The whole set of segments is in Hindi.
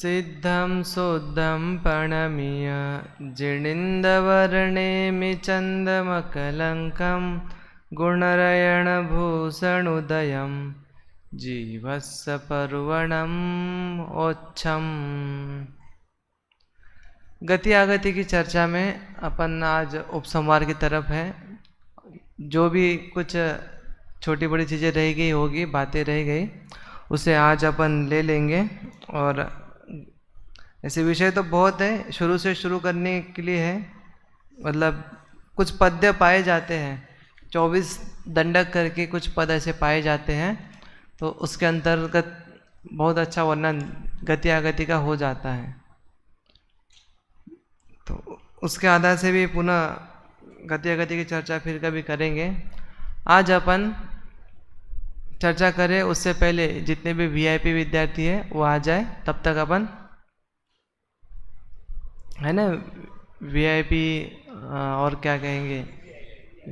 सिद्धं शुद्धं प्रणमीय जिणिन्दवर्णेमि चन्दमकलङ्कं गुणरयणभूषणोदयं जीवस्य पर्वणम् ओच्छम्। गति आगति की चर्चा में अपन आज उपसंहार की तरफ है। जो भी कुछ छोटी बड़ी चीज़ें रह गई होगी, बातें रह गई, उसे आज अपन ले लेंगे। और ऐसे विषय तो बहुत है, शुरू से शुरू करने के लिए है। मतलब कुछ पद्य पाए जाते हैं, 24 दंडक करके कुछ पद ऐसे पाए जाते हैं, तो उसके अंतर्गत बहुत अच्छा वर्णन गति आगति का हो जाता है। तो उसके आधार से भी पुनः गति आगति की चर्चा फिर कभी करेंगे। आज अपन चर्चा करें उससे पहले जितने भी वीआईपी विद्यार्थी है वो आ जाए, तब तक अपन है ना वीआईपी और क्या कहेंगे,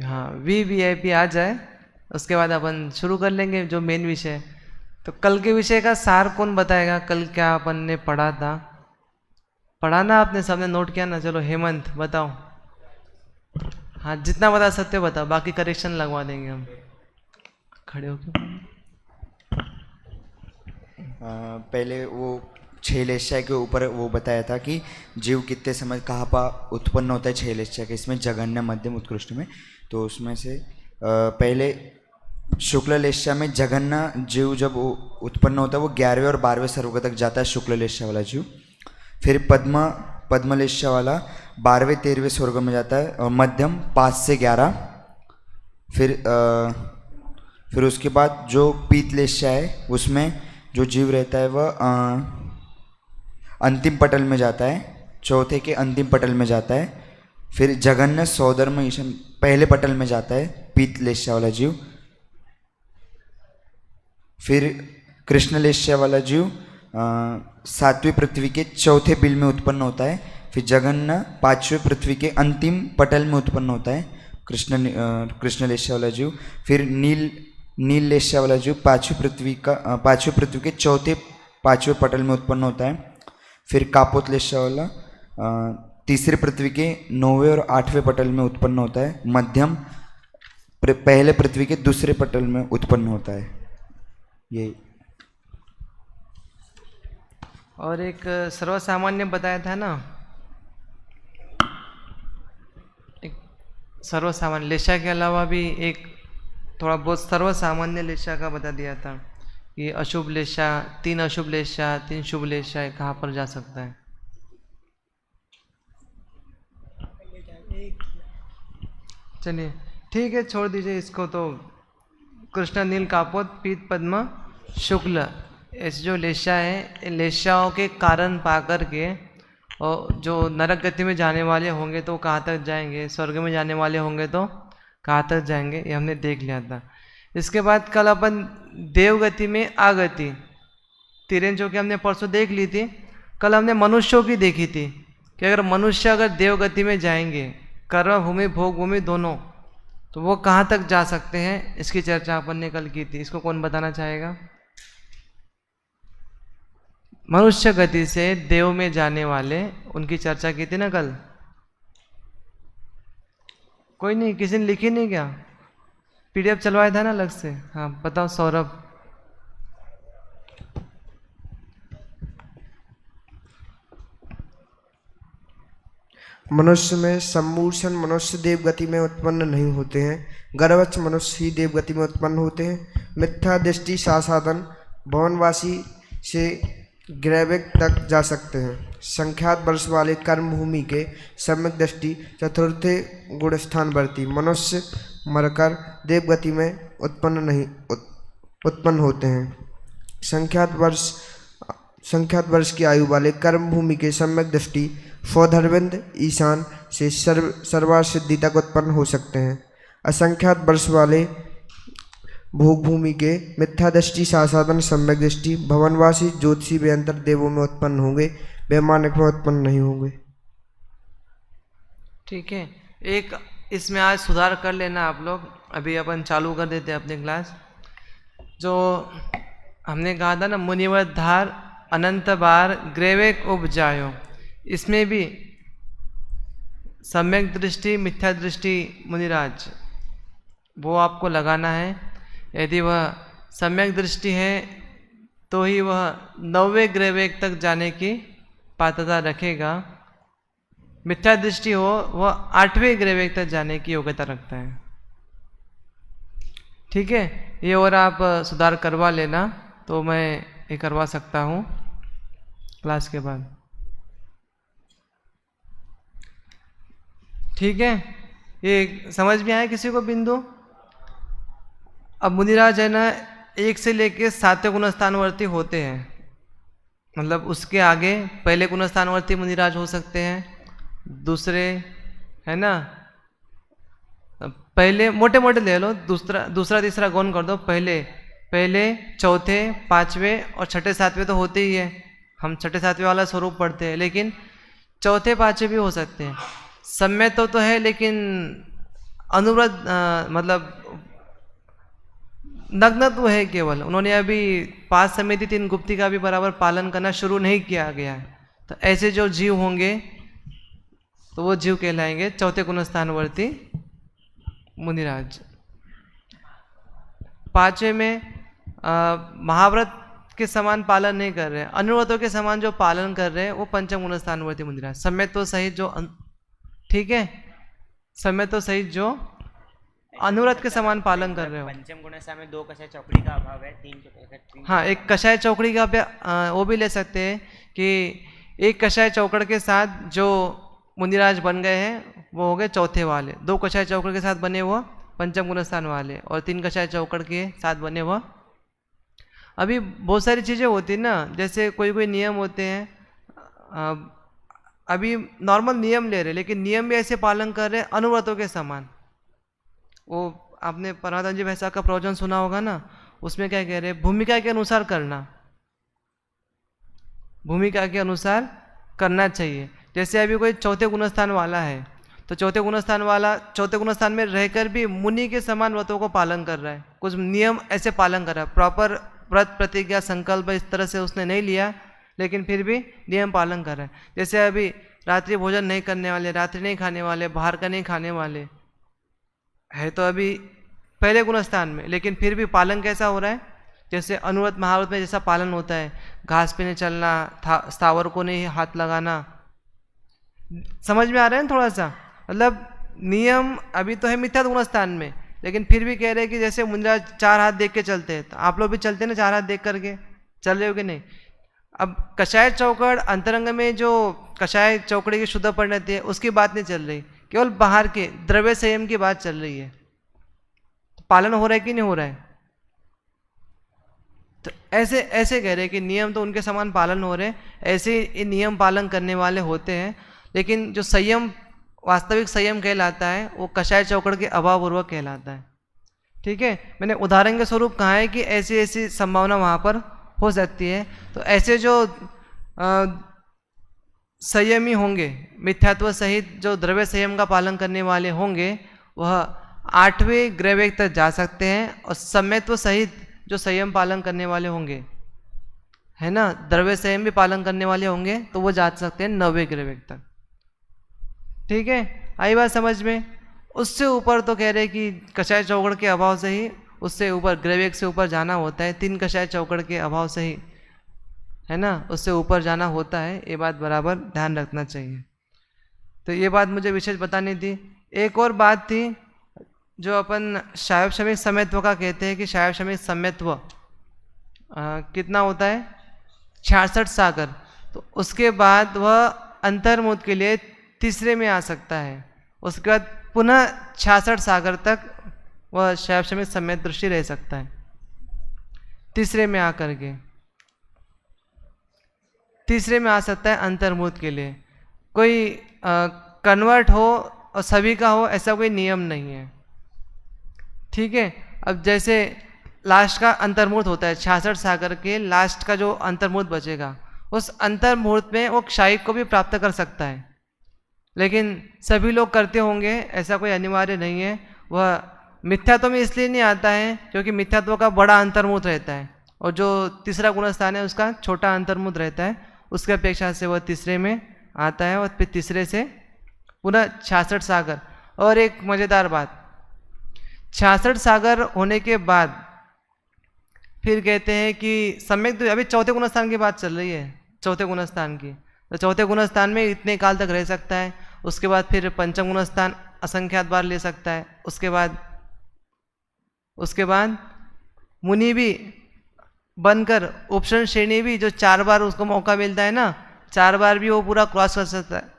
हाँ वीआईपी आ जाए, उसके बाद अपन शुरू कर लेंगे जो मेन विषय। तो कल के विषय का सार कौन बताएगा? कल क्या अपन ने पढ़ा था? पढ़ा ना आपने, सबने नोट किया ना? चलो हेमंत बताओ। हाँ जितना बता सकते हो बताओ, बाकी करेक्शन लगवा देंगे हम। खड़े होके पहले वो 6 लेशा के ऊपर वो बताया था कि जीव कितने समय कहाँ पर उत्पन्न होता है 6 लेशा के, इसमें जघन्य मध्यम उत्कृष्ट में। तो उसमें से पहले शुक्ल लेशा में जघन्य जीव जब वो उत्पन्न होता है वो 11वें और 12वें सर्ग तक जाता है शुक्ल लेशा वाला जीव। फिर पद्म लेशा वाला 12वें 13वें स्वर्ग में जाता है और मध्यम 5 से 11। फिर उसके बाद जो पीत लेशा है उसमें जो जीव रहता है वह अंतिम पटल में जाता है, चौथे के अंतिम पटल में जाता है। फिर जघन्य सौधर्म ईशन पहले पटल में जाता है पीत लेशा वाला जीव। फिर कृष्ण लेशा वाला जीव 7वीं पृथ्वी के चौथे बिल में उत्पन्न होता है। फिर जघन्य 5वें पृथ्वी के अंतिम पटल में उत्पन्न होता है कृष्ण लेशा वाला जीव। फिर नील लेशा वाला जीव 5वीं पृथ्वी के चौथे 5वें पटल में उत्पन्न होता है। फिर कापोत लेशा वाला 3री पृथ्वी के 9वें और 8वें पटल में उत्पन्न होता है। मध्यम पहले पृथ्वी के 2रे पटल में उत्पन्न होता है। यही। और एक सर्वसामान्य बताया था ना, एक सर्वसामान्य लेशा के अलावा भी एक थोड़ा बहुत सर्वसामान्य लेशा का बता दिया था कि अशुभ लेशा, 3 अशुभ लेशा, 3 शुभ लेशा कहाँ पर जा सकता है। चलिए ठीक है, छोड़ दीजिए इसको। तो कृष्ण नील कापोत पीत पद्म शुक्ल, ऐसे जो लेशा है, लेशाओं के कारण पा कर के और जो नरक गति में जाने वाले होंगे तो कहाँ तक जाएंगे, स्वर्ग में जाने वाले होंगे तो कहाँ तक जाएंगे, ये हमने देख लिया था। इसके बाद कल अपन देवगति में आगति 3 जो कि हमने परसों देख ली थी। कल हमने मनुष्यों की देखी थी कि अगर मनुष्य अगर देवगति में जाएंगे, कर्म भूमि भोग भूमि दोनों, तो वो कहाँ तक जा सकते हैं, इसकी चर्चा अपन ने कल की थी। इसको कौन बताना चाहेगा? मनुष्य गति से देव में जाने वाले, उनकी चर्चा की थी ना कल। कोई नहीं, किसी ने लिखी नहीं क्या? पीडीएफ चलवाया था ना अलग से? हाँ बताओ सौरभ। मनुष्य में सम्मूषण मनुष्य देवगति में उत्पन्न नहीं होते हैं, गर्भस्थ मनुष्य ही देवगति में उत्पन्न होते हैं। मिथ्या दृष्टि सासाधन भवनवासी से ग्रैविक तक जा सकते हैं। संख्यात वर्ष वाले कर्मभूमि के सम्यक दृष्टि चतुर्थे गुणस्थानवर्ती मनुष्य मरकर देवगति में उत्पन्न होते हैं। संख्यात वर्ष की आयु वाले कर्मभूमि के सम्यक दृष्टि फौधरविंद ईशान से सर्वार सिद्धि तक उत्पन्न हो सकते हैं। असंख्यात वर्ष वाले भोग भूमि के मिथ्या दृष्टि सासाधन सम्यक दृष्टि भवनवासी ज्योतिषी व्यंतर देवों में उत्पन्न होंगे, वैमानिक में उत्पन्न नहीं होंगे। ठीक है, एक इसमें आज सुधार कर लेना आप लोग। अभी अपन चालू कर देते हैं अपनी क्लास। जो हमने कहा था ना, मुनिवर धार अनंत बार ग्रेवेक उपजायो। इसमें भी सम्यक दृष्टि मिथ्या दृष्टि मुनिराज वो आपको लगाना है। यदि वह सम्यक दृष्टि है तो ही वह 9वें ग्रेवेक तक जाने की पात्रता रखेगा। मिथ्या दृष्टि हो वह 8वें ग्रेवेक तक जाने की योग्यता रखता है। ठीक है, ये और आप सुधार करवा लेना, तो मैं ये करवा सकता हूँ क्लास के बाद। ठीक है, ये समझ में आया किसी को बिंदु? अब मुनिराज है ना 1 से लेके 7वें गुणस्थानवर्ती होते हैं, मतलब उसके आगे पहले गुणस्थानवर्ती मुनिराज हो सकते हैं, दूसरे है ना, पहले मोटे मोटे ले लो, दूसरा तीसरा गौन कर दो, पहले चौथे 5वें और 6ठे 7वें तो होते ही है, हम 6ठे 7वें वाला स्वरूप पढ़ते हैं, लेकिन चौथे 5वें भी हो सकते हैं। सम्यक तो है लेकिन अनुव्रत मतलब नग्नत्व है केवल, उन्होंने अभी 5 समिति 3 गुप्ती का भी बराबर पालन करना शुरू नहीं किया गया है। तो ऐसे जो जीव होंगे तो वो जीव कहलाएंगे चौथे गुणस्थानवर्ती मुनिराज। 5वें में महाव्रत के समान पालन नहीं कर रहे हैं, अनुव्रतों के समान जो पालन कर रहे हैं वो पंचम गुणस्थानवर्ती मुनिराज। सम्यक तो सहित जो ठीक है, सम्यक तो सहित जो अनुव्रत के समान पालन कर रहे हो। पंचम गुणस्थान में 2 कषाय चौकड़ी का अभाव है, 3 हाँ, एक कषाय चौकड़ी का वो भी ले सकते हैं कि एक कषाय चौकड़ के साथ जो मुनिराज बन गए हैं वो हो गए चौथे वाले, 2 कषाय चौकड़ के साथ बने हुआ पंचम गुणस्थान वाले, और 3 कषाय चौकड़ के साथ बने हुआ। अभी बहुत सारी चीज़ें होती हैं ना, जैसे कोई नियम होते हैं, अभी नॉर्मल नियम ले रहे लेकिन नियम भी ऐसे पालन कर रहे हैं अनुव्रतों के समान। वो आपने परमात्मा जी वैसा का प्रवचन सुना होगा ना, उसमें क्या कह रहे हैं, भूमिका के अनुसार करना, भूमिका के अनुसार करना चाहिए। जैसे अभी कोई चौथे गुणस्थान वाला है तो चौथे गुणस्थान में रहकर भी मुनि के समान व्रतों को पालन कर रहा है, कुछ नियम ऐसे पालन कर रहा है, प्रॉपर व्रत प्रतिज्ञा संकल्प इस तरह से उसने नहीं लिया लेकिन फिर भी नियम पालन कर रहा है। जैसे अभी रात्रि भोजन नहीं करने वाले, रात्रि नहीं खाने वाले, बाहर का नहीं खाने वाले है तो अभी पहले गुणस्थान में, लेकिन फिर भी पालन कैसा हो रहा है, जैसे अनुव्रत महाव्रत में जैसा पालन होता है, घास पे नहीं चलना, स्थावर को नहीं हाथ लगाना। समझ में आ रहा है ना थोड़ा सा? मतलब नियम अभी तो है मिथ्या गुणस्थान में, लेकिन फिर भी कह रहे हैं कि जैसे मुनिराज 4 हाथ देख के चलते हैं, तो आप लोग भी चलते हैं ना 4 हाथ देख करके, चल रहे हो कि नहीं? अब कषाय चौकड़ अंतरंग में जो कषाय चौकड़ी की शुद्ध परिणति है उसकी बात नहीं चल रही, केवल बाहर के द्रव्य संयम की बात चल रही है। तो पालन हो रहा है कि नहीं हो रहा है? तो ऐसे कह रहे हैं कि नियम तो उनके समान पालन हो रहे हैं, ऐसे ही नियम पालन करने वाले होते हैं, लेकिन जो संयम वास्तविक संयम कहलाता है वो कषाय चौकड़ के अभावपूर्वक कहलाता है। ठीक है, मैंने उदाहरण के स्वरूप कहा है कि ऐसी ऐसी संभावना वहाँ पर हो सकती है। तो ऐसे जो संयमी होंगे, मिथ्यात्व सहित जो द्रव्य संयम का पालन करने वाले होंगे वह 8वें ग्रहवेग तक जा सकते हैं, और सम्यत्व सहित जो संयम पालन करने वाले होंगे है ना, द्रव्य संयम भी पालन करने वाले होंगे तो वो जा सकते हैं 9वें ग्रहवेग तक। ठीक है, आई बात समझ में? उससे ऊपर तो कह रहे हैं कि कषाय चौकड़ के अभाव से ही उससे ऊपर ग्रहवेग से ऊपर जाना होता है, 3 कषाय चौकड़ के अभाव से ही है ना उससे ऊपर जाना होता है। ये बात बराबर ध्यान रखना चाहिए। तो ये बात मुझे विशेष बतानी थी। एक और बात थी जो अपन शायव शमिक सम्यत्व का कहते हैं कि शायव शमिक सम्यत्व कितना होता है 66 सागर, तो उसके बाद वह अंतर्मुख के लिए तीसरे में आ सकता है, उसके बाद पुनः 66 सागर तक वह शैव शमिक सम्यक दृष्टि रह सकता है, तीसरे में आकर के तीसरे में आ सकता है अंतर्मुख के लिए। कोई कन्वर्ट हो और सभी का हो ऐसा कोई नियम नहीं है। ठीक है, अब जैसे लास्ट का अंतर्मुहूर्त होता है 66 सागर के लास्ट का जो अंतर्मुहूर्त बचेगा उस अंतर्मुहूर्त में वो क्षायिक को भी प्राप्त कर सकता है, लेकिन सभी लोग करते होंगे ऐसा कोई अनिवार्य नहीं है। वह मिथ्यात्व में इसलिए नहीं आता है क्योंकि मिथ्यात्व का बड़ा अंतर्मुहूर्त रहता है, और जो तीसरा गुणस्थान है उसका छोटा अंतर्मुद रहता है, उसके अपेक्षा से वह तीसरे में आता है और फिर तीसरे से पुनः 66 सागर। और एक मज़ेदार बात, 66 सागर होने के बाद फिर कहते हैं कि सम्यक, अभी चौथे गुणस्थान की बात चल रही है, चौथे गुणस्थान की, तो चौथे गुणस्थान में इतने काल तक रह सकता है। उसके बाद फिर पंचम गुणस्थान असंख्यात बार ले सकता है। उसके बाद मुनि भी बनकर उपशन श्रेणी भी, जो 4 बार उसको मौका मिलता है ना, 4 बार भी वो पूरा क्रॉस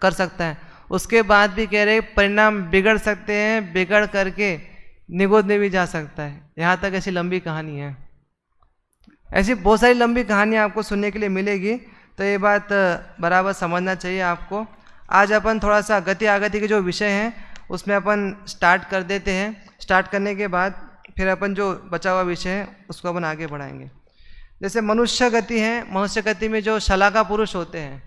कर सकता है। उसके बाद भी कह रहे परिणाम बिगड़ सकते हैं, बिगड़ करके निगोद में भी जा सकता है। यहाँ तक ऐसी लंबी कहानी है। ऐसी बहुत सारी लंबी कहानियाँ आपको सुनने के लिए मिलेगी, तो ये बात बराबर समझना चाहिए आपको। आज अपन थोड़ा सा गति आगति के जो विषय हैं उसमें अपन स्टार्ट कर देते हैं। स्टार्ट करने के बाद फिर अपन जो बचा हुआ विषय है उसको अपन आगे बढ़ाएंगे। जैसे मनुष्य गति है, मनुष्य गति में जो शलाका पुरुष होते हैं,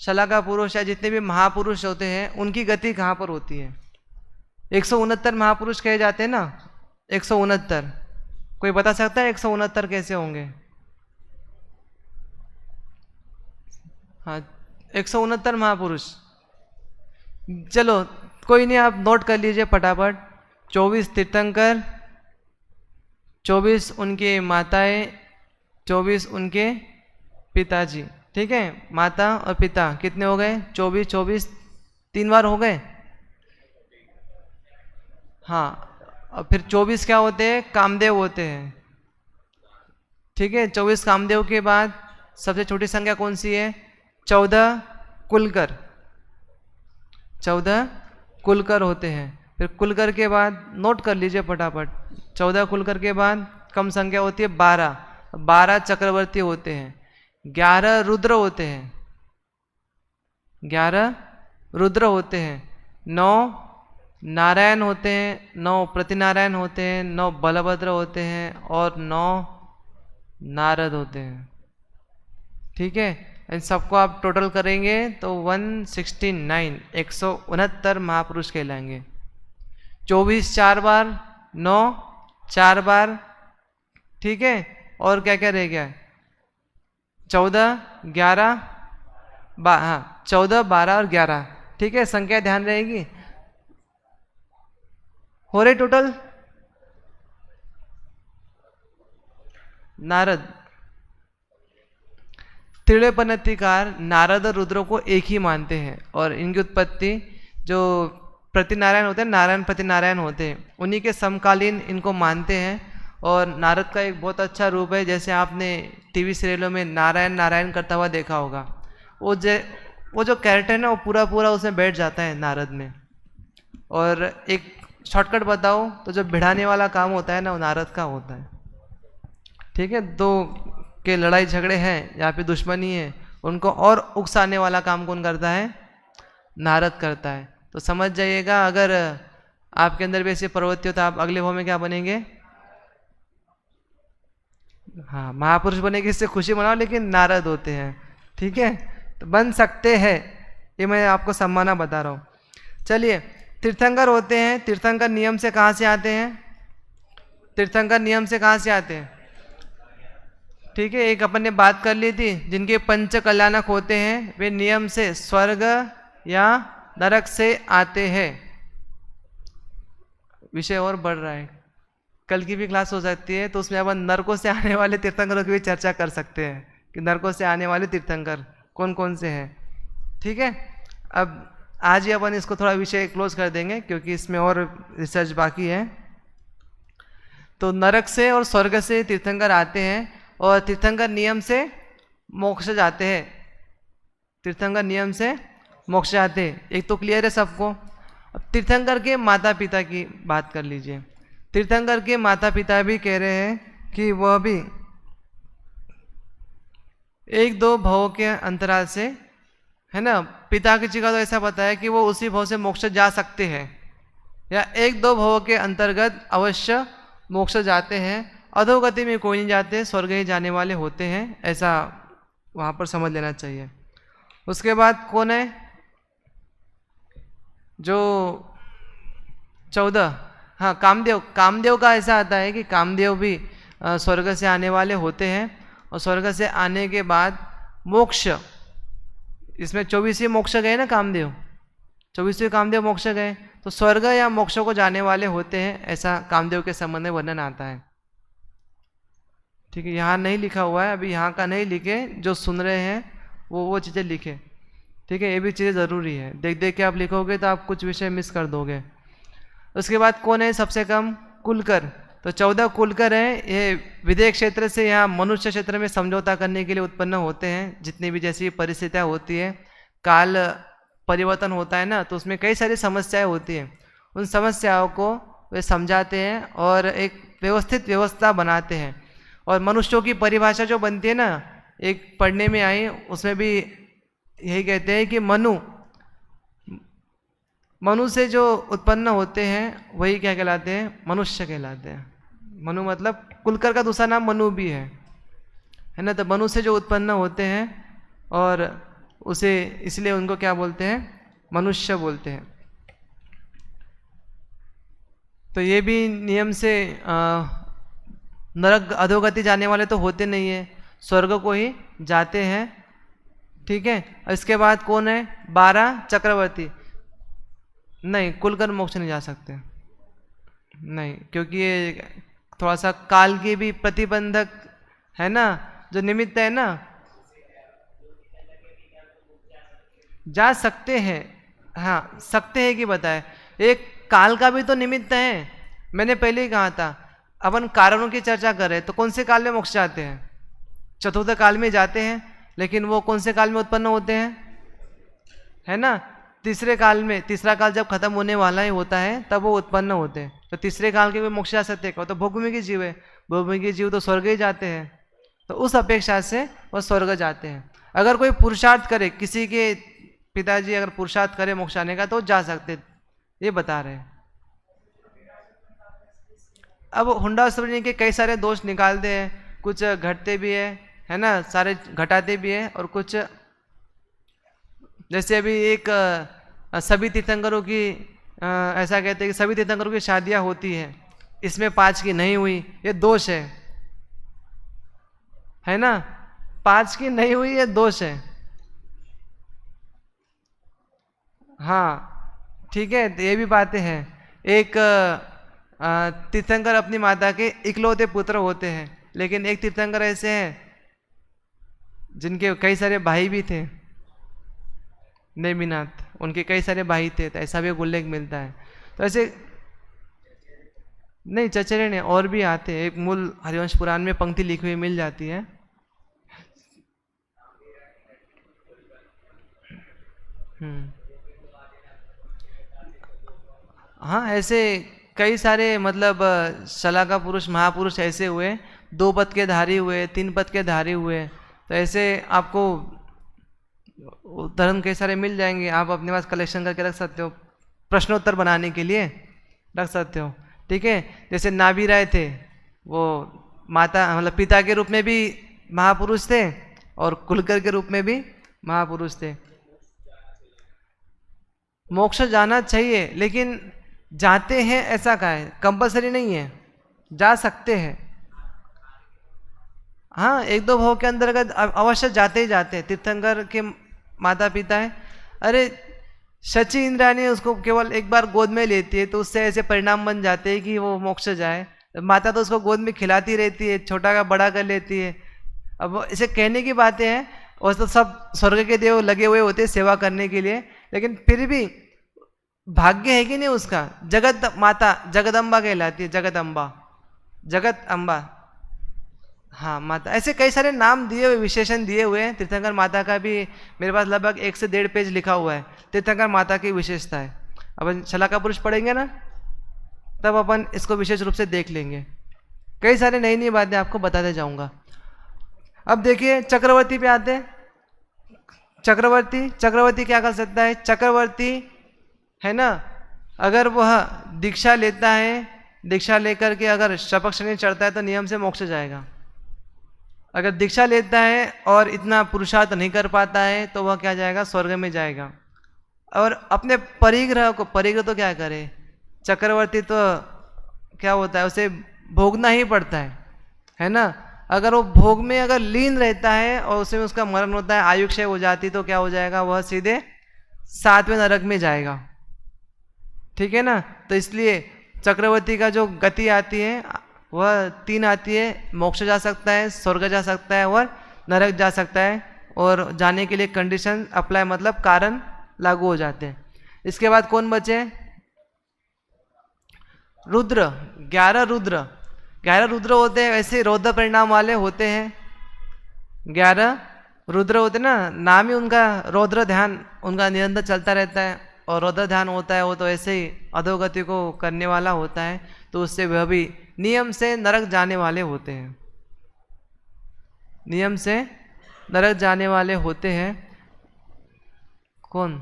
शलाका पुरुष या जितने भी महापुरुष होते हैं, उनकी गति कहाँ पर होती है? 169 महापुरुष कहे जाते हैं ना, 169। कोई बता सकता है 169 कैसे होंगे? हाँ, 169 महापुरुष। चलो कोई नहीं, आप नोट कर लीजिए फटाफट। 24 तीर्थंकर, 24 उनके माताएं, 24 उनके पिताजी। ठीक है, माता और पिता कितने हो गए? 24 24 3 बार हो गए। हाँ, और फिर 24 क्या होते हैं? कामदेव होते हैं। ठीक है, 24 कामदेव के बाद सबसे छोटी संख्या कौन सी है? 14 कुलकर। 14 कुलकर होते हैं। फिर कुलकर के बाद नोट कर लीजिए फटाफट, 14 कुलकर के बाद कम संख्या होती है 12। 12 चक्रवर्ती होते हैं। 11 रुद्र होते हैं। 11 रुद्र होते हैं। 9 नारायण होते हैं। 9 प्रतिनारायण होते हैं। 9 बलभद्र होते हैं और 9 नारद होते हैं। ठीक है, इन सबको आप टोटल करेंगे तो 169 169 महापुरुष कहलाएंगे। 24 4 बार, 9 4 बार। ठीक है, और क्या क्या रह गया? 14 11 हाँ 14 12 और 11। ठीक है, संख्या ध्यान रहेगी। हो रहे टोटल? नारद, त्रिलोपनतिकार नारद और रुद्र को एक ही मानते हैं और इनकी उत्पत्ति जो प्रतिनारायण होते हैं, नारायण प्रतिनारायण होते हैं, उन्हीं के समकालीन इनको मानते हैं। और नारद का एक बहुत अच्छा रूप है, जैसे आपने टीवी सीरियलों में नारायण नारायण करता हुआ देखा होगा। वो जो कैरेक्टर है ना, वो पूरा पूरा उसमें बैठ जाता है नारद में। और एक शॉर्टकट बताओ तो जो भिड़ाने वाला काम होता है ना, वो नारद का होता है। ठीक है, दो के लड़ाई झगड़े हैं या फिर दुश्मनी है, उनको और उकसाने वाला काम कौन करता है? नारद करता है। तो समझ जाइएगा, अगर आपके अंदर भी ऐसी प्रवृत्ति हो तो आप अगले भाव में क्या बनेंगे? हाँ, महापुरुष बने की इससे खुशी मनाओ, लेकिन नारद होते हैं। ठीक है, तो बन सकते हैं, ये मैं आपको सम्माना बता रहा हूँ। चलिए, तीर्थंकर होते हैं। तीर्थंकर नियम से कहाँ से आते हैं? तीर्थंकर नियम से कहाँ से आते हैं? ठीक है, एक अपन ने बात कर ली थी, जिनके पंच कल्याणक होते हैं वे नियम से स्वर्ग या नरक से आते हैं। विषय और बढ़ रहा है, कल की भी क्लास हो सकती है, तो उसमें अपन नरकों से आने वाले तीर्थंकरों की भी चर्चा कर सकते हैं कि नरकों से आने वाले तीर्थंकर कौन कौन से हैं। ठीक है, अब आज ही अपन इसको थोड़ा विषय क्लोज कर देंगे क्योंकि इसमें और रिसर्च बाकी है। तो नरक से और स्वर्ग से तीर्थंकर आते हैं और तीर्थंकर नियम से मोक्ष जाते हैं। तीर्थंकर नियम से मोक्ष जाते हैं, एक तो क्लियर है सबको। अब तीर्थंकर के माता पिता की बात कर लीजिए। तीर्थंकर के माता पिता भी कह रहे हैं कि वह भी 1-2 भवों के अंतराल से, है ना, पिता जी का तो ऐसा बताया कि वो उसी भव से मोक्ष जा सकते हैं, या 1-2 भवों के अंतर्गत अवश्य मोक्ष जाते हैं। अधोगति में कोई नहीं जाते, स्वर्ग ही जाने वाले होते हैं, ऐसा वहाँ पर समझ लेना चाहिए। उसके बाद कौन है? जो 14, हाँ कामदेव। कामदेव का ऐसा आता है कि कामदेव भी स्वर्ग से आने वाले होते हैं, और स्वर्ग से आने के बाद मोक्ष, इसमें 24वें मोक्ष गए ना कामदेव, 24वें कामदेव मोक्ष गए, तो स्वर्ग या मोक्ष को जाने वाले होते हैं, ऐसा कामदेव के संबंध में वर्णन आता है। ठीक है, यहाँ नहीं लिखा हुआ है, अभी यहाँ का नहीं लिखे, जो सुन रहे हैं वो चीज़ें लिखे। ठीक है, ये भी चीज़ें ज़रूरी है, देख देख के आप लिखोगे तो आप कुछ विषय मिस कर दोगे। उसके बाद कौन है सबसे कम? कुलकर। तो 14 कुलकर हैं, ये विदेह क्षेत्र से यहाँ मनुष्य क्षेत्र में समझौता करने के लिए उत्पन्न होते हैं। जितनी भी जैसी परिस्थितियाँ होती है, काल परिवर्तन होता है ना, तो उसमें कई सारी समस्याएं होती हैं, उन समस्याओं को वे समझाते हैं और एक व्यवस्थित व्यवस्था बनाते हैं। और मनुष्यों की परिभाषा जो बनती है ना, एक पढ़ने में आई, उसमें भी यही कहते हैं कि मनु से जो उत्पन्न होते हैं वही क्या कहलाते हैं? मनुष्य कहलाते हैं। मनु मतलब कुलकर का दूसरा नाम मनु भी है ना। तो मनु से जो उत्पन्न होते हैं और उसे इसलिए उनको क्या बोलते हैं? मनुष्य बोलते हैं। तो ये भी नियम से नरक अधोगति जाने वाले तो होते नहीं है, स्वर्ग को ही जाते हैं। ठीक है, इसके बाद कौन है? 12 चक्रवर्ती। नहीं, कुलकर मोक्ष नहीं जा सकते, नहीं, क्योंकि ये थोड़ा सा काल की भी प्रतिबंधक है ना, जो निमित्त है ना। जा सकते हैं, हाँ सकते हैं कि बताए, एक काल का भी तो निमित्त है। मैंने पहले ही कहा था, अपन कारणों की चर्चा कर रहे, तो कौन से काल में मोक्ष जाते हैं? चतुर्थ काल में जाते हैं, लेकिन वो कौन से काल में उत्पन्न होते हैं? है ना, तीसरे काल में। तीसरा काल जब खत्म होने वाला ही होता है तब वो उत्पन्न होते हैं। तो तीसरे काल के भी मोक्ष जा सकते हैं? तो भोगभूमि के जीव है, भोगभूमि के जीव तो स्वर्ग ही जाते हैं, तो उस अपेक्षा से वो स्वर्ग जाते हैं। अगर कोई पुरुषार्थ करे, किसी के पिताजी अगर पुरुषार्थ करे मोक्ष आने का, तो जा सकते, ये बता रहे हैं। अब हुंडासुरनी के कई सारे दोष निकालते हैं, कुछ घटते भी है ना, सारे घटाते भी है, और कुछ जैसे अभी एक सभी तीर्थंकरों की ऐसा कहते हैं कि सभी तीर्थंकरों की शादियां होती हैं, इसमें 5 की नहीं हुई, ये दोष है ना, 5 की नहीं हुई, ये दोष है। हाँ ठीक है, तो ये भी बातें हैं। एक तीर्थंकर अपनी माता के इकलौते पुत्र होते हैं, लेकिन एक तीर्थंकर ऐसे हैं जिनके कई सारे भाई भी थे, नेमिनाथ, उनके कई सारे भाई थे, तो ऐसा भी उल्लेख मिलता है। तो ऐसे नहीं, चचेरे ने और भी आते हैं, एक मूल हरिवंश पुराण में पंक्ति लिखी हुई मिल जाती है। हाँ, ऐसे कई सारे मतलब शलाका पुरुष, महापुरुष ऐसे हुए, 2 पद के धारी हुए, 3 पद के धारी हुए। तो ऐसे आपको उदाहरण कई सारे मिल जाएंगे, आप अपने पास कलेक्शन करके रख सकते हो, प्रश्नोत्तर बनाने के लिए रख सकते हो। ठीक है, जैसे नाभि राय थे, वो माता मतलब पिता के रूप में भी महापुरुष थे और कुलकर के रूप में भी महापुरुष थे। मोक्ष जाना चाहिए, लेकिन जाते हैं ऐसा का है, कंपलसरी नहीं है, जा सकते हैं। हाँ, 1-2 भाव के अंतर्गत अवश्य जाते ही जाते हैं। तीर्थंकर के माता पिता है, अरे शची इंद्राणी उसको केवल एक बार गोद में लेती है, तो उससे ऐसे परिणाम बन जाते हैं कि वो मोक्ष जाए। माता तो उसको गोद में खिलाती रहती है, छोटा का बड़ा कर लेती है। अब इसे कहने की बातें हैं, और तो सब स्वर्ग के देव लगे हुए होते हैं सेवा करने के लिए, लेकिन फिर भी भाग्य है कि नहीं उसका। जगत माता जगदम्बा कहलाती है, जगदम्बा, जगत अम्बा, हाँ माता। ऐसे कई सारे नाम दिए हुए, विशेषण दिए हुए हैं। तीर्थंकर माता का भी मेरे पास लगभग 1 से 1.5 पेज लिखा हुआ है, तीर्थंकर माता की विशेषता है। अपन शलाका पुरुष पढ़ेंगे ना, तब अपन इसको विशेष रूप से देख लेंगे। कई सारे नई नई बातें आपको बताते जाऊंगा। अब देखिए चक्रवर्ती पे आते हैं। चक्रवर्ती क्या कर सकता है? चक्रवर्ती है ना, अगर वह दीक्षा लेता है, दीक्षा लेकर के अगर शपथ श्रेणी चढ़ता है तो नियम से मोक्ष जाएगा। अगर दीक्षा लेता है और इतना पुरुषार्थ नहीं कर पाता है तो वह क्या जाएगा? स्वर्ग में जाएगा। और अपने परिग्रह तो क्या करे, चक्रवर्ती तो क्या होता है, उसे भोगना ही पड़ता है। है ना। अगर वो भोग में अगर लीन रहता है और उसमें उसका मरण होता है, आयु क्षय हो जाती, तो क्या हो जाएगा, वह सीधे 7वें नरक में जाएगा। ठीक है ना। तो इसलिए चक्रवर्ती का जो गति आती है वह 3 आती है, मोक्ष जा सकता है, स्वर्ग जा सकता है और नरक जा सकता है। और जाने के लिए कंडीशन अप्लाई, मतलब कारण लागू हो जाते हैं। इसके बाद कौन बचे, रुद्र। 11 रुद्र होते हैं, ऐसे रौद्र परिणाम वाले होते हैं। 11 रुद्र होते ना, नाम ही उनका रौद्र ध्यान, उनका निरंतर चलता रहता है। और रौद्र ध्यान होता है वो तो ऐसे ही अधोगति को करने वाला होता है, तो उससे वह भी नियम से नरक जाने वाले होते हैं, नियम से नरक जाने वाले होते हैं। कौन,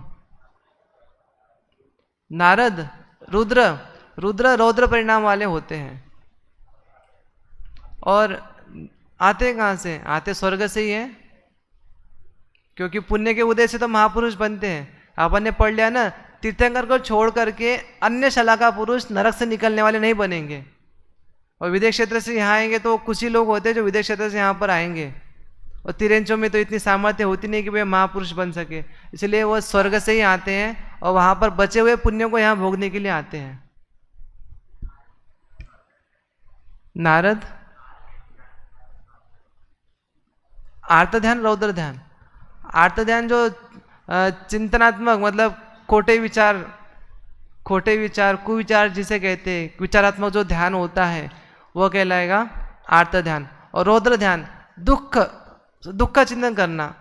नारद। रुद्र रौद्र परिणाम वाले होते हैं। और आते कहाँ से, आते स्वर्ग से ही है, क्योंकि पुण्य के उदय से तो महापुरुष बनते हैं। अपन ने पढ़ लिया ना, तीर्थंकर को छोड़ करके अन्य शलाका पुरुष नरक से निकलने वाले नहीं बनेंगे। और विदेश क्षेत्र से यहाँ आएंगे तो कुछ ही लोग होते हैं जो विदेश क्षेत्र से यहाँ पर आएंगे, और तिरेंचों में तो इतनी सामर्थ्य होती नहीं कि वे महापुरुष बन सके, इसलिए वो स्वर्ग से ही आते हैं और वहाँ पर बचे हुए पुण्यों को यहाँ भोगने के लिए आते हैं। नारद, आर्त ध्यान, रौद्र ध्यान। आर्त ध्यान जो चिंतनात्मक, मतलब खोटे विचार, कुविचार जिसे कहते हैं, विचारात्मक जो ध्यान होता है वह कहलाएगा आर्त ध्यान। और रौद्र ध्यान दुख का चिंतन करना,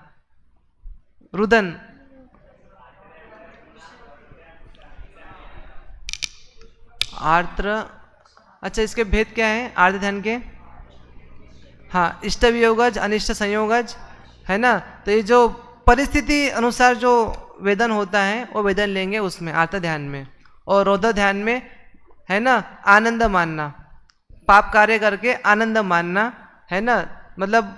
रुदन। आर्द्र, अच्छा इसके भेद क्या है आर्त ध्यान के, हाँ, इष्ट वियोगज, अनिष्ट संयोगज, है ना। तो ये जो परिस्थिति अनुसार जो वेदन होता है वो वेदन लेंगे उसमें, आर्त ध्यान में। और रौद्र ध्यान में, है ना, आनंद मानना, पाप कार्य करके आनंद मानना, है ना। मतलब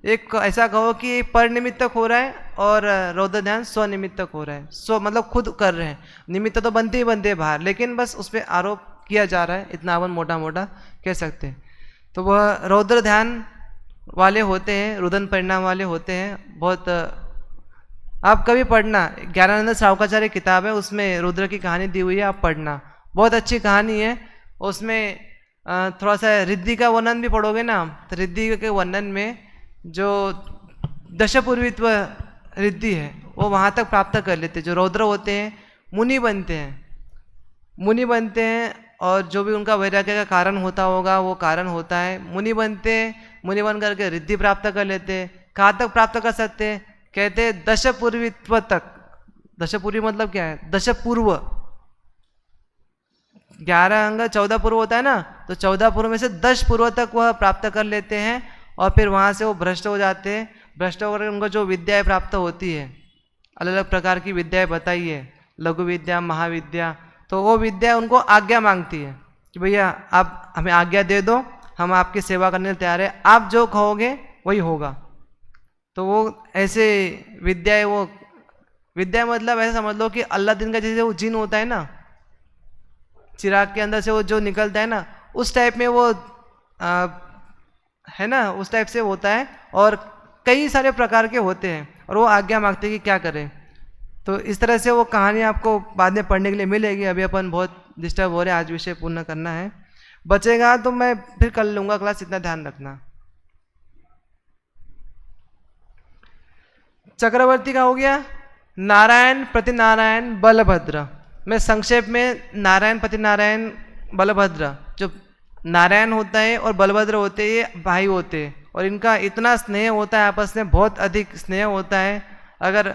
एक ऐसा कहो कि पर निमित्तक हो रहा है और रौद्र ध्यान स्वनिमित्तक हो रहा है। स्व मतलब खुद कर रहे हैं, निमित्त तो बनते ही बनते हैं बाहर, लेकिन बस उस पर आरोप किया जा रहा है, इतना अपन मोटा मोटा कह सकते हैं। तो वह रौद्र ध्यान वाले होते हैं, रुदन परिणाम वाले होते हैं। बहुत आप कभी पढ़ना, ज्ञानानंद श्रावकाचार्य किताब है, उसमें रुद्र की कहानी दी हुई है, आप पढ़ना, बहुत अच्छी कहानी है। उसमें थोड़ा सा रिद्धि का वर्णन भी पढ़ोगे ना, तो रिद्धि के वर्णन में जो दशपूर्वित्व रिद्धि है वो वहाँ तक प्राप्त कर लेते हैं। जो रौद्र होते हैं मुनि बनते हैं, और जो भी उनका वैराग्य का कारण होता होगा वो कारण होता है, मुनि बनते हैं। मुनि बन करके रिद्धि प्राप्त कर लेते हैं। कहाँ तक प्राप्त कर सकते हैं, कहते हैं दशपूर्वित्व तक। दशपूर्वी मतलब क्या है, दशपूर्व, 11 अंग 14 पूर्व होता है ना, तो 14 पूर्व में से 10 पूर्व तक वह प्राप्त कर लेते हैं। और फिर वहाँ से वो भ्रष्ट हो जाते हैं। भ्रष्ट होकर उनको जो विद्याएं प्राप्त होती है, अलग अलग प्रकार की विद्याएं बताई है, लघु विद्या, महाविद्या, तो वो विद्या उनको आज्ञा मांगती है कि भैया आप हमें आज्ञा दे दो, हम आपकी सेवा करने तैयार है, आप जो कहोगे वही होगा। तो वो ऐसे विद्याएं, वो विद्या मतलब ऐसा समझ लो कि अल्लादीन का जैसे वो जिन होता है ना, चिराग के अंदर से वो जो निकलता है ना, उस टाइप में वो है ना, उस टाइप से होता है। और कई सारे प्रकार के होते हैं और वो आज्ञा मांगते हैं कि क्या करें। तो इस तरह से वो कहानी आपको बाद में पढ़ने के लिए मिलेगी। अभी अपन बहुत डिस्टर्ब हो रहे हैं, आज विषय पूर्ण करना है, बचेगा तो मैं फिर कर लूँगा क्लास, इतना ध्यान रखना। चक्रवर्ती का हो गया, नारायण प्रति नारायण बलभद्र। मैं संक्षेप में नारायण प्रति नारायण बलभद्र, जो नारायण होता है और बलभद्र होते हैं, ये भाई होते हैं और इनका इतना स्नेह होता है, आपस में बहुत अधिक स्नेह होता है। अगर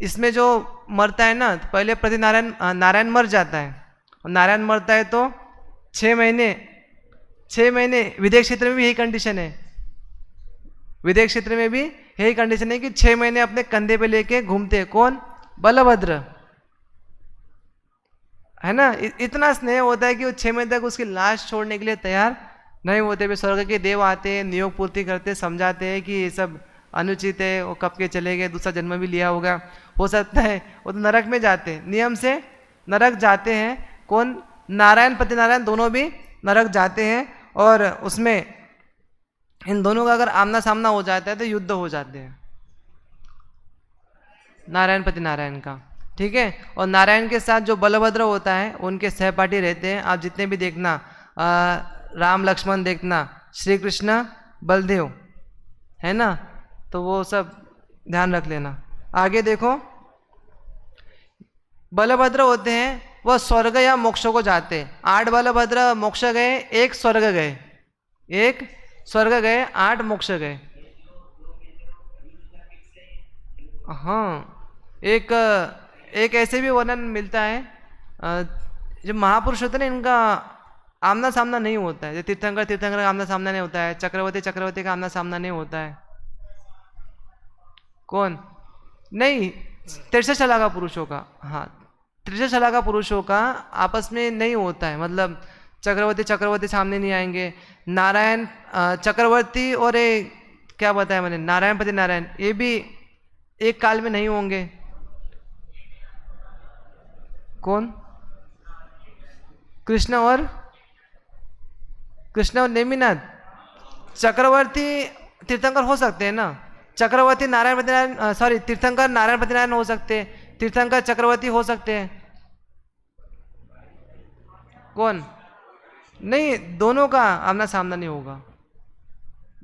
इसमें जो मरता है ना, तो पहले प्रति नारायण मर जाता है, और नारायण मरता है तो 6 महीने विदेश क्षेत्र में भी यही कंडीशन है। विदेश क्षेत्र में भी यही कंडीशन है कि 6 महीने अपने कंधे पे लेके घूमते हैं। कौन, बलभद्र, है ना। इतना स्नेह होता है कि वो 6 महीने तक उसकी लाश छोड़ने के लिए तैयार नहीं होते। वे स्वर्ग के देव आते हैं, नियोग पूर्ति करते, समझाते हैं कि ये सब अनुचित है, वो कब के चले गए, दूसरा जन्म भी लिया होगा, हो सकता है वो तो नरक में जाते हैं, नियम से नरक जाते हैं। कौन, नारायण प्रति नारायण दोनों भी नरक जाते हैं। और उसमें इन दोनों का अगर आमना सामना हो जाता है तो युद्ध हो जाते हैं नारायण पति नारायण का। ठीक है, और नारायण के साथ जो बलभद्र होता है उनके सहपाठी रहते हैं। आप जितने भी देखना, राम लक्ष्मण देखना, श्री कृष्ण बलदेव, है ना, तो वो सब ध्यान रख लेना। आगे देखो, बलभद्र होते हैं वह स्वर्ग या मोक्ष को जाते हैं। 8 बलभद्र मोक्ष गए, 1 स्वर्ग गए, 1 स्वर्ग गए, 8 मोक्ष गए। हाँ, एक ऐसे भी वर्णन मिलता है, जो महापुरुष होते हैं ना, इनका आमना सामना नहीं होता है। तीर्थंकर का आमना सामना नहीं होता है, चक्रवर्ती का आमना सामना नहीं होता है। कौन? नहीं, 63 शलाका पुरुषों का, हाँ 63 शलाका पुरुषों का आपस में नहीं होता है। मतलब चक्रवर्ती सामने नहीं आएंगे। नारायण चक्रवर्ती और क्या बताया मैंने, नारायण पति नारायण, ये भी एक काल में नहीं होंगे। कौन? कृष्ण और नेमिनाथ। चक्रवर्ती तीर्थंकर हो सकते हैं ना, चक्रवर्ती नारायण पति नारायण, सॉरी, तीर्थंकर नारायण पति नारायण हो सकते हैं, तीर्थंकर चक्रवर्ती हो सकते हैं। कौन? नहीं, दोनों का आमना सामना नहीं होगा।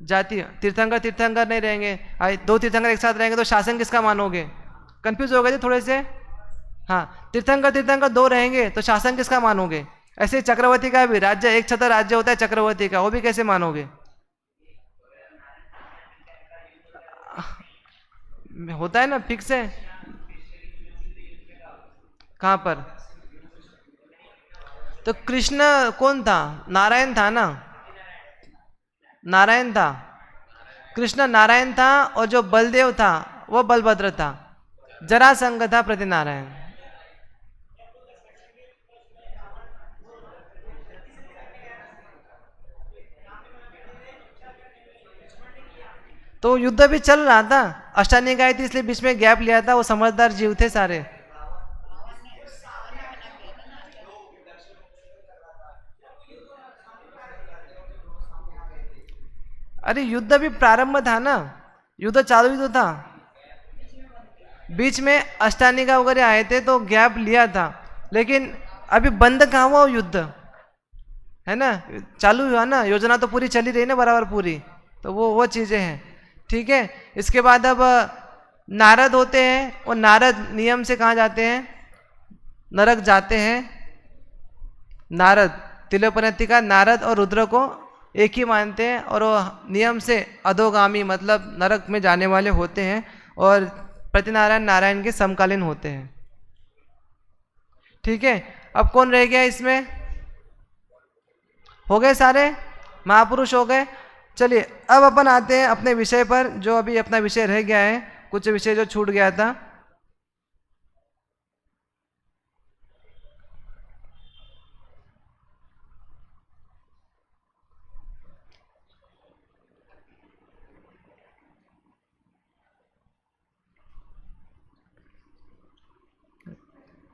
जाति तीर्थंकर नहीं रहेंगे। 2 तीर्थंकर एक साथ रहेंगे तो शासन किसका मानोगे? कंफ्यूज हो गए थे थोड़े से। हाँ, तीर्थंकर 2 रहेंगे तो शासन किसका मानोगे? ऐसे चक्रवर्ती का भी राज्य, एक छत्र राज्य होता है चक्रवर्ती का, वो भी कैसे मानोगे? होता है ना, फिक्स है। कहां पर? तो कृष्ण कौन था? नारायण था ना, नारायण था। कृष्ण नारायण था और जो बलदेव था वो बलभद्र था। जरासंध था प्रति नारायण। तो युद्ध भी चल रहा था, अष्टानी आई थी इसलिए बीच में गैप लिया था। वो समझदार जीव थे सारे। अरे युद्ध भी प्रारंभ था ना, युद्ध चालू ही तो था। बीच में अष्टानिका वगैरह आए थे तो गैप लिया था, लेकिन अभी बंद कहाँ हुआ युद्ध, है ना, चालू हुआ ना। योजना तो पूरी चली रही ना बराबर पूरी, तो वो चीजें हैं। ठीक है, इसके बाद अब नारद होते हैं, और नारद नियम से कहाँ जाते हैं? नरक जाते हैं। नारद तिलोपनति का नारद और रुद्र को एक ही मानते हैं, और वो नियम से अधोगामी मतलब नरक में जाने वाले होते हैं, और प्रतिनारायण नारायण के समकालीन होते हैं। ठीक है, अब कौन रह गया इसमें? हो गए सारे महापुरुष हो गए। चलिए अब अपन आते हैं अपने विषय पर, जो अभी अपना विषय रह गया है, कुछ विषय जो छूट गया था।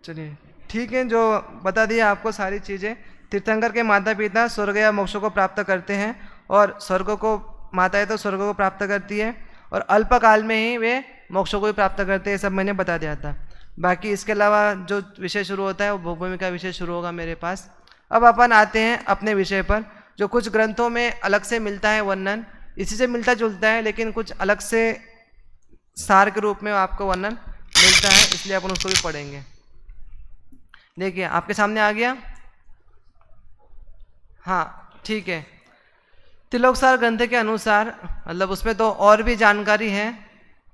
चलिए ठीक है, जो बता दिया आपको सारी चीज़ें। तीर्थंकर के माता पिता स्वर्ग या मोक्ष को प्राप्त करते हैं, और स्वर्ग को माताएं तो स्वर्ग को प्राप्त करती है, और अल्पकाल में ही वे मोक्ष को भी प्राप्त करते हैं। सब मैंने बता दिया था। बाकी इसके अलावा जो विषय शुरू होता है वो भूभूमि का विषय शुरू होगा मेरे पास। अब अपन आते हैं अपने विषय पर, जो कुछ ग्रंथों में अलग से मिलता है वर्णन, इसी से मिलता जुलता है, लेकिन कुछ अलग से सार के रूप में आपको वर्णन मिलता है, इसलिए अपन उसको भी पढ़ेंगे। देखिए आपके सामने आ गया। हाँ ठीक है, तिलोकसार ग्रंथ के अनुसार, मतलब उसमें तो और भी जानकारी है,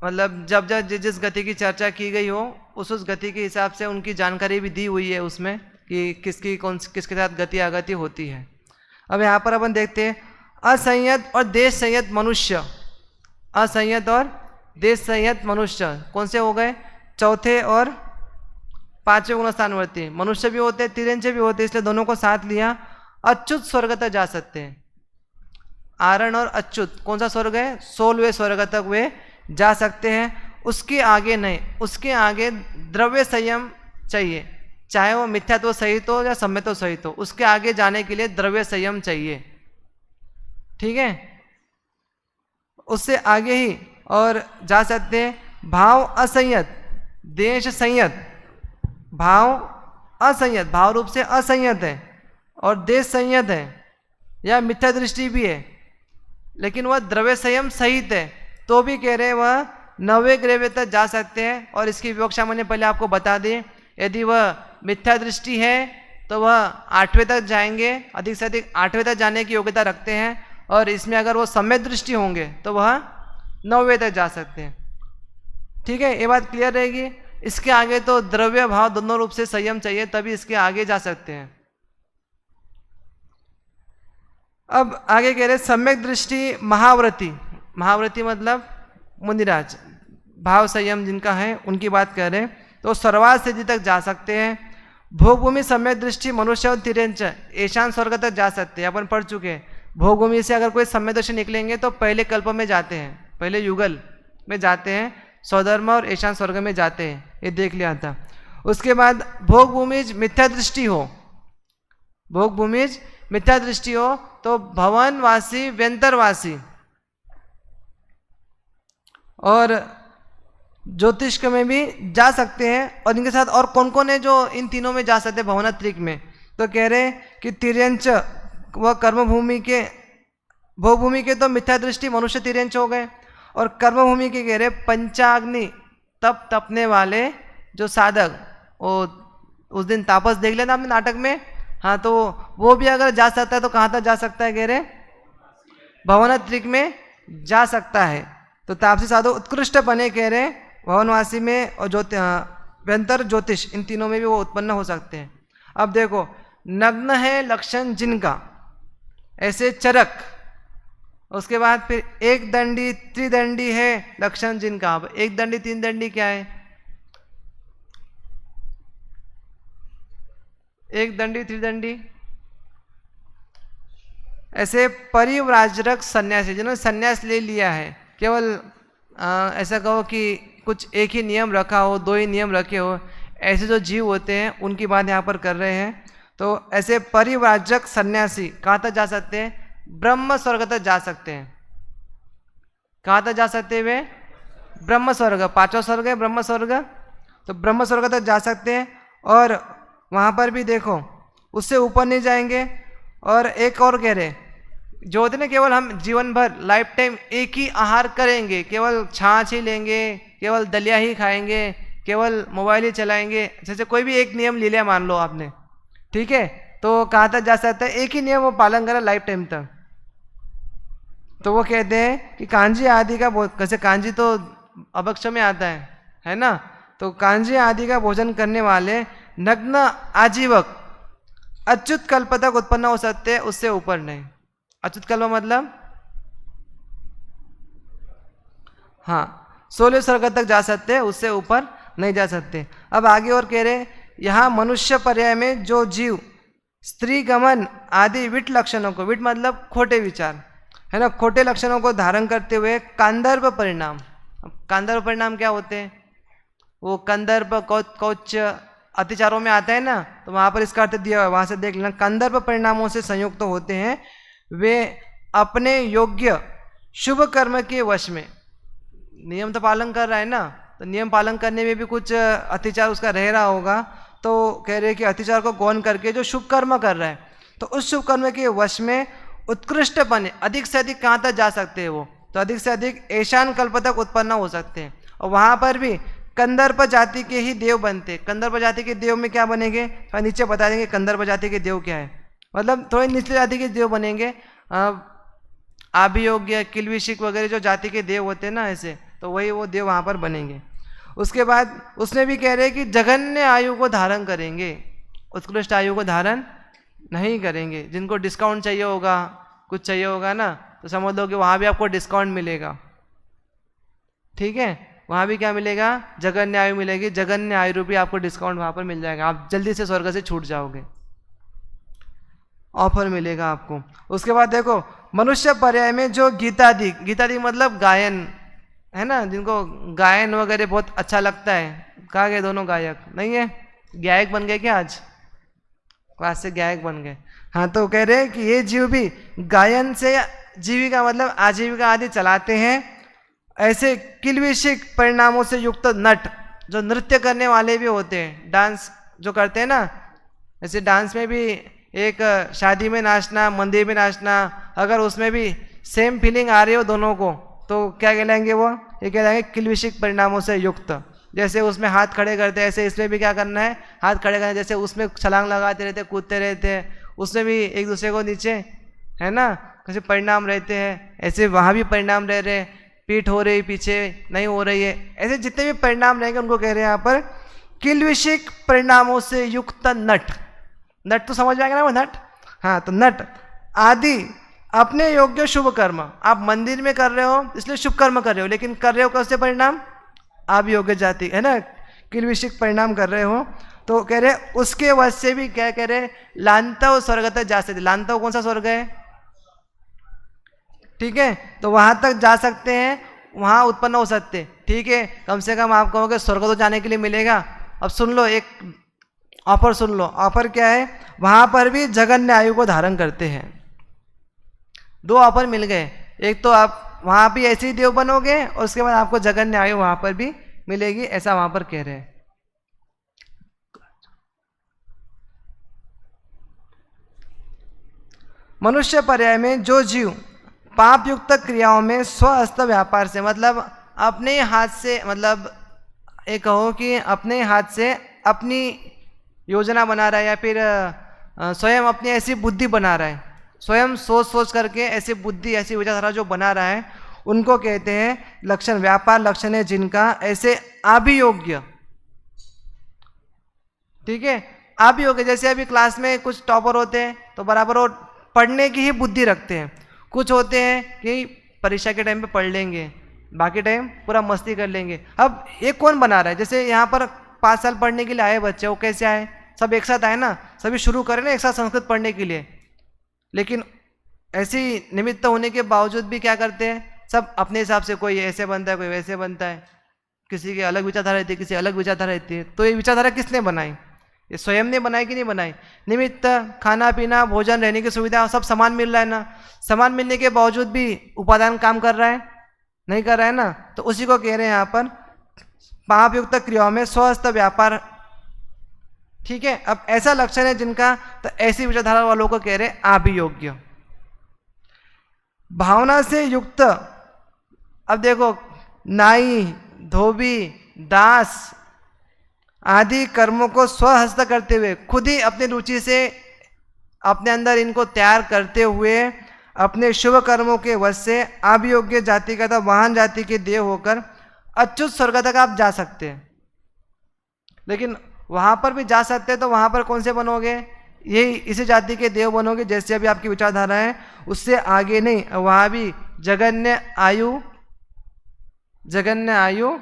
मतलब जब जब जिस गति की चर्चा की गई हो उस गति के हिसाब से उनकी जानकारी भी दी हुई है उसमें, कि किसके साथ गति आगति होती है। अब यहाँ पर अपन देखते हैं, असंयत और देश संयत मनुष्य, असंयत और देश संयत मनुष्य कौन से हो गए? चौथे और पांचवें गुणस्थानवर्ती मनुष्य भी होते हैं, तिरंज भी होते हैं, इसलिए दोनों को साथ लिया। अच्युत स्वर्ग तक जा सकते हैं। आरण और अच्युत कौन सा स्वर्ग है? 16वें स्वर्ग तक वे जा सकते हैं, उसके आगे नहीं। उसके आगे द्रव्य संयम चाहिए, चाहे वो मिथ्यात्व सहित हो या सम्यत्व सहित हो, उसके आगे जाने के लिए द्रव्य संयम चाहिए। ठीक है, उससे आगे ही और जा सकते हैं भाव असंयत, देश संयत, भाव असंयत, भाव रूप से असंयत है और देश संयत है या मिथ्या दृष्टि भी है, लेकिन वह द्रव्य संयम सहित है, तो भी कह रहे हैं वह 9वें ग्रह तक जा सकते हैं। और इसकी विवक्षा मैंने पहले आपको बता दी, यदि वह मिथ्या दृष्टि है तो वह 8वें तक जाएंगे, अधिक से अधिक 8वें तक जाने की योग्यता रखते हैं, और इसमें अगर वो सम्यक दृष्टि होंगे तो वह 9वें तक जा सकते हैं। ठीक है, ये बात क्लियर रहेगी। इसके आगे तो द्रव्य भाव दोनों रूप से संयम चाहिए, तभी इसके आगे जा सकते हैं। अब आगे कह रहे सम्यक दृष्टि महाव्रती, महाव्रती मतलब मुनिराज, भाव संयम जिनका है उनकी बात कर रहे हैं, तो सर्वात सिद्धि तक जा सकते हैं। भोगभूमि सम्यक दृष्टि मनुष्य और तिरंच ईशान स्वर्ग तक जा सकते हैं, अपन पढ़ चुके हैं। भोगभूमि से अगर कोई सम्यक दृष्टि निकलेंगे तो पहले कल्प में जाते हैं, पहले युगल में जाते हैं, स्वधर्म और ईशान स्वर्ग में जाते हैं, ये देख लिया था। उसके बाद भोगभूमिज मिथ्या दृष्टि हो, भोगभूमिज मिथ्या दृष्टि हो तो भवनवासी व्यंतरवासी और ज्योतिष में भी जा सकते हैं। और इनके साथ और कौन कौन है जो इन तीनों में जा सकते हैं भवनात्रिक में, तो कह रहे हैं कि तिर्यंच व कर्मभूमि के, भोगभूमि के तो मिथ्या दृष्टि मनुष्य तिर्यंच हो गए, और कर्मभूमि के कह रहे पंचाग्नि तप तपने वाले जो साधक, वो उस दिन तापस देख लेना आपने नाटक में, हाँ, तो वो भी अगर जा सकता है तो कहाँ तक जा सकता है, कह रहे भवनात्रिक में जा सकता है। तो तापसी साधु उत्कृष्ट बने कह रहे भवनवासी में और व्यंतर ज्योतिष, इन तीनों में भी वो उत्पन्न हो सकते हैं। अब देखो नग्न है लक्षण जिनका, ऐसे चरक, उसके बाद फिर एक दंडी त्रिदंडी है लक्षण जिनका। अब एक दंडी तीन दंडी क्या है, एक दंडी त्रिदंडी, ऐसे परिव्राजक सन्यासी जिन्होंने सन्यास ले लिया है, केवल ऐसा कहो कि कुछ एक ही नियम रखा हो, दो ही नियम रखे हो, ऐसे जो जीव होते हैं उनकी बात यहाँ पर कर रहे हैं। तो ऐसे परिव्राजक सन्यासी कहाँ तक जा सकते हैं, ब्रह्म स्वर्ग तक जा सकते हैं। कहाँ तक जा सकते हैं वे, ब्रह्म स्वर्ग, पांचवा स्वर्ग है ब्रह्म स्वर्ग, तो ब्रह्म स्वर्ग तक जा सकते हैं। और वहाँ पर भी देखो उससे ऊपर नहीं जाएंगे। और एक और कह रहे जो होते ना, केवल हम जीवन भर लाइफ टाइम एक ही आहार करेंगे, केवल छाछ ही लेंगे, केवल दलिया ही खाएंगे, केवल मोबाइल ही चलाएंगे, जैसे कोई भी एक नियम ले लिया मान लो आपने, ठीक है, तो कहाँ तक जा सकता है, एक ही नियम वो पालन करा लाइफ टाइम तक। तो वो कहते हैं कि कांजी आदि का कैसे, कांजी तो अभक्ष में आता है ना, तो कांजी आदि का भोजन करने वाले नग्न आजीवक अच्युत कल्प तक उत्पन्न हो सकते हैं, उससे ऊपर नहीं। अच्युत कल्प मतलब हाँ 16 स्वर्ग तक जा सकते हैं, उससे ऊपर नहीं जा सकते। अब आगे और कह रहे यहाँ मनुष्य पर्याय में जो जीव स्त्री गमन आदि विट लक्षणों को, विट मतलब खोटे विचार है ना, खोटे लक्षणों को धारण करते हुए कांदर्भ परिणाम, कांदर्भ परिणाम क्या होते हैं, वो कंदर्भ कौच अतिचारों में आता है ना, तो वहाँ पर इसका अर्थ दिया हुआ है, वहाँ से देख लेना। कंदर्भ परिणामों से संयुक्त तो होते हैं, वे अपने योग्य शुभ कर्म के वश में, नियम तो पालन कर रहा है ना, तो नियम पालन करने में भी कुछ अतिचार उसका रह रहा होगा, तो कह रहे कि अतिचार को गौण करके जो शुभ कर्म कर रहा है, तो उस शुभ कर्म के वश में उत्कृष्ट बने, अधिक से अधिक कहाँ तक जा सकते हैं वो, तो अधिक से अधिक ईशान कल्प तक उत्पन्न हो सकते हैं। और वहाँ पर भी कंदर्प जाति के ही देव बनते। कंदर्प जाति के देव में क्या बनेंगे, और नीचे बता देंगे कंदर्प जाति के देव क्या है, मतलब थोड़े निचले जाति के देव बनेंगे, आभियोग्य किलविशिक वगैरह जो जाति के देव होते हैं ना ऐसे, तो वही वो देव वहाँ पर बनेंगे। उसके बाद उसने भी कह रहे कि जघन्य आयु को धारण करेंगे, उत्कृष्ट आयु को धारण नहीं करेंगे। जिनको डिस्काउंट चाहिए होगा, कुछ चाहिए होगा ना, तो समझ लो कि वहाँ भी आपको डिस्काउंट मिलेगा, ठीक है, वहाँ भी क्या मिलेगा, जघन्य आयु मिलेगी, जघन्य आयु रूपी आपको डिस्काउंट वहाँ पर मिल जाएगा, आप जल्दी से स्वर्ग से छूट जाओगे, ऑफर मिलेगा आपको। उसके बाद देखो मनुष्य पर्याय में जो गीतादि, गीतादि मतलब गायन है ना, जिनको गायन वगैरह बहुत अच्छा लगता है, कहाँ गए दोनों गायक, नहीं है, गायक बन गए क्या आज, क्लास से गायक बन गए, हाँ, तो कह रहे हैं कि ये जीव भी गायन से जीविका मतलब आजीविका आदि चलाते हैं। ऐसे किल्बिषिक परिणामों से युक्त नट जो नृत्य करने वाले भी होते हैं, डांस जो करते हैं ना, जैसे डांस में भी एक शादी में नाचना, मंदिर में नाचना, अगर उसमें भी सेम फीलिंग आ रही हो दोनों को तो क्या कहलाएंगे वो? ये कहलाएंगे किल्बिषिक परिणामों से युक्त। जैसे उसमें हाथ खड़े करते हैं, ऐसे इसमें भी क्या करना है? हाथ खड़े करना है। जैसे उसमें छलांग लगाते रहते, कूदते रहते हैं, उसमें भी एक दूसरे को नीचे, है ना, कैसे परिणाम रहते हैं, ऐसे वहाँ भी परिणाम रह रहे हैं, पीठ हो रही, पीछे नहीं हो रही है, ऐसे जितने भी परिणाम रहेंगे उनको कह रहे हैं यहाँ पर किल्बिषिक परिणामों से युक्त नट। नट तो समझ में आएगा ना वो नट? हाँ, तो नट आदि अपने योग्य शुभ कर्म, आप मंदिर में कर रहे हो इसलिए शुभ कर्म कर रहे हो, लेकिन कर रहे हो कैसे परिणाम? आप योग्य जाति, है ना, किल्बिषिक परिणाम कर रहे हो, तो कह रहे उसके वश से भी क्या कह रहे? लांतव स्वर्ग तक जा सकते। लांतव कौन सा स्वर्ग है? ठीक है, तो वहां तक जा सकते हैं, वहां उत्पन्न हो सकते। ठीक है, कम से कम आप कहोगे स्वर्ग तो जाने के लिए मिलेगा। अब सुन लो, एक ऑफर सुन लो। ऑफर क्या है? वहां पर भी जगन्य आयु को धारण करते हैं। दो ऑफर मिल गए, एक तो आप वहां भी ऐसे ही देव बनोगे और उसके बाद आपको जगन्य आयु वहां पर भी मिलेगी, ऐसा वहां पर कह रहे हैं। मनुष्य पर्याय में जो जीव पाप युक्त क्रियाओं में स्वहस्त व्यापार से, मतलब अपने हाथ से, मतलब ये कहो कि अपने हाथ से अपनी योजना बना रहा है, या फिर स्वयं अपनी ऐसी बुद्धि बना रहा है, स्वयं सोच सोच करके ऐसी बुद्धि, ऐसी विचारधारा जो बना रहा है, उनको कहते हैं लक्षण। व्यापार लक्षण है जिनका, ऐसे अभियोग्य। ठीक है, अभियोग्य। जैसे अभी क्लास में कुछ टॉपर होते हैं तो बराबर वो पढ़ने की ही बुद्धि रखते हैं, कुछ होते हैं कि परीक्षा के टाइम पे पढ़ लेंगे, बाकी टाइम पूरा मस्ती कर लेंगे। अब ये कौन बना रहा है? जैसे यहाँ पर 5 साल पढ़ने के लिए आए बच्चे, वो कैसे आए? सब एक साथ आए ना, सभी शुरू करें ना एक साथ संस्कृत पढ़ने के लिए, लेकिन ऐसी निमित्त होने के बावजूद भी क्या करते हैं? सब अपने हिसाब से, कोई ऐसे बनता है, कोई वैसे बनता है, किसी की अलग विचारधारा रहती है, किसी अलग विचारधारा रहती है। तो ये विचारधारा किसने बनाई? ये स्वयं ने बनाई कि नहीं बनाई? निमित्त, खाना पीना, भोजन, रहने की सुविधा सब समान मिल रहा है ना, समान मिलने के बावजूद भी उपादान काम कर रहा है? नहीं कर रहा है ना, तो उसी को कह रहे हैं यहाँ पर पाप युक्त क्रियाओं में स्वहस्त व्यापार। ठीक है, अब ऐसा लक्षण है जिनका, तो ऐसी विचारधारा वालों को कह रहे हैं अभियोग्य। भावना से युक्त, अब देखो, नाई, धोबी, दास आदि कर्मों को स्वहस्त करते हुए, खुद ही अपनी रुचि से अपने अंदर इनको तैयार करते हुए, अपने शुभ कर्मों के वश से अभियोग्य जाति का, तो वाहन जाति के देव होकर अच्युत स्वर्ग तक आप जा सकते हैं। लेकिन वहां पर भी जा सकते हैं तो वहां पर कौन से बनोगे? यही इसी जाति के देव बनोगे जैसे अभी आपकी विचारधारा है, उससे आगे नहीं। वहां भी जगन्य आयु, जगन्य आयु,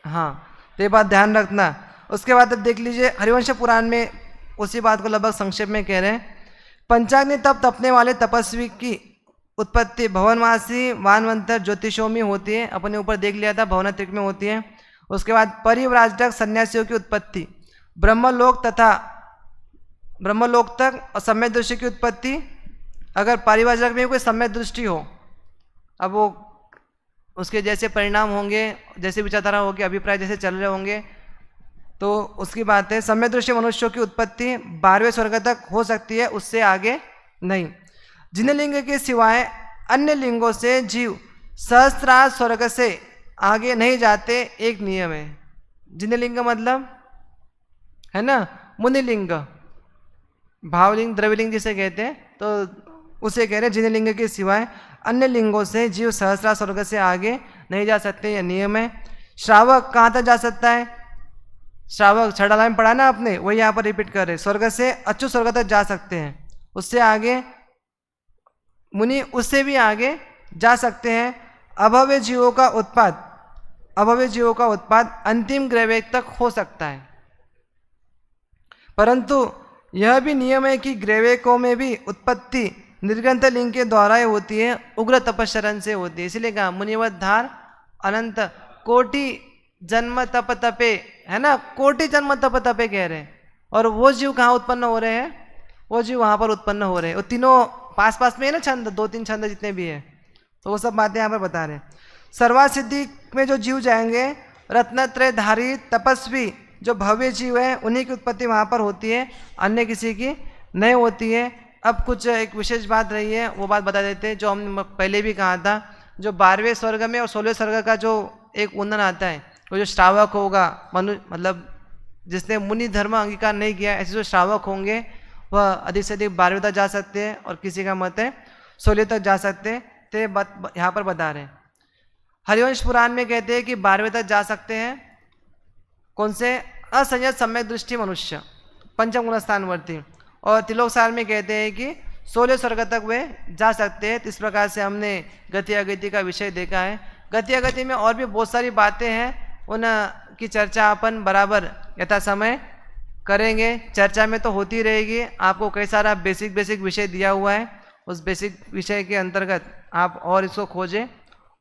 हाँ, तो ये बात ध्यान रखना। उसके बाद अब देख लीजिए हरिवंश पुराण में उसी बात को लगभग संक्षेप में कह रहे हैं। पंचाग्नि तप तपने वाले तपस्वी की उत्पत्ति भवनवासी वानवंतर ज्योतिषों में होती है, अपने ऊपर देख लिया था, भवनात्रिक में होती है। उसके बाद परिव्राजक सन्यासियों की उत्पत्ति ब्रह्मलोक तथा ब्रह्मलोक तक, और सम्यक दृष्टि की उत्पत्ति, अगर परिव्राजक में कोई सम्यक दृष्टि हो, अब वो उसके जैसे परिणाम होंगे, जैसे विचारधारा होगी, अभिप्राय जैसे चल रहे होंगे, तो उसकी बात है। सम्यक दृष्टि मनुष्यों की उत्पत्ति 12वें स्वर्ग तक हो सकती है, उससे आगे नहीं। जिन लिंग के सिवाय अन्य लिंगों से जीव सहस्त्रार स्वर्ग से आगे नहीं जाते, एक नियम है। जिन लिंग मतलब है ना, मुनिलिंग, भावलिंग, द्रव्यलिंग जिसे कहते हैं, तो उसे कह रहे हैं जिन लिंग के सिवाय अन्य लिंगों से जीव सहस्त्रार स्वर्ग से आगे नहीं जा सकते, यह नियम है। श्रावक कहाँ तक जा सकता है? श्रावक छठाला में पढ़ा ना आपने, वही यहाँ पर रिपीट कर रहे। स्वर्ग से अच्युत स्वर्ग तक जा सकते हैं, उससे आगे मुनि उससे भी आगे जा सकते हैं। अभव्य जीवों का उत्पाद, अभव्य जीवों का उत्पाद अंतिम ग्रहवेग तक हो सकता है, परंतु यह भी नियम है कि ग्रहवेकों में भी उत्पत्ति निर्गंत लिंग के द्वारा ही होती है, उग्र तपश्चरण से होती है। इसलिए कहा मुनिवत धार अनंत कोटि जन्म तप तपे, है ना, कोटि जन्म तप तपे कह रहे हैं। और वो जीव कहाँ उत्पन्न हो रहे हैं? वो जीव वहाँ पर उत्पन्न हो रहे हैं। वो तीनों पास पास में है ना छंद, 2-3 छंद जितने भी है, तो वो सब बातें यहाँ पर बता रहे हैं। सर्वासिद्धि में जो जीव जाएंगे, रत्नत्रय धारी तपस्वी जो भव्य जीव है, उन्हीं की उत्पत्ति वहाँ पर होती है, अन्य किसी की नहीं होती है। अब कुछ एक विशेष बात रही है, वो बात बता देते हैं, जो हमने पहले भी कहा था, जो 12वें स्वर्ग में और 16वें स्वर्ग का जो एक उन्नन आता है, वो जो श्रावक होगा, मतलब जिसने मुनि धर्म अंगीकार नहीं किया, ऐसे जो श्रावक होंगे वह अधिक से अधिक 12वें तक जा सकते हैं, और किसी का मत है 16 तक जा सकते हैं। तो ये बात यहाँ पर बता रहे हैं। हरिवंश पुराण में कहते हैं कि 12वें तक जा सकते हैं कौन से? असंयत सम्यक दृष्टि मनुष्य, पंचम गुण स्थानवर्ती। और तिलोक सार में कहते हैं कि 16 स्वर्ग तक वे जा सकते हैं। इस प्रकार से हमने गति अगति का विषय देखा है। गति अगति में और भी बहुत सारी बातें हैं, उन की चर्चा अपन बराबर यथा समय करेंगे। चर्चा में तो होती रहेगी, आपको कई सारा बेसिक विषय दिया हुआ है, उस बेसिक विषय के अंतर्गत आप और इसको खोजें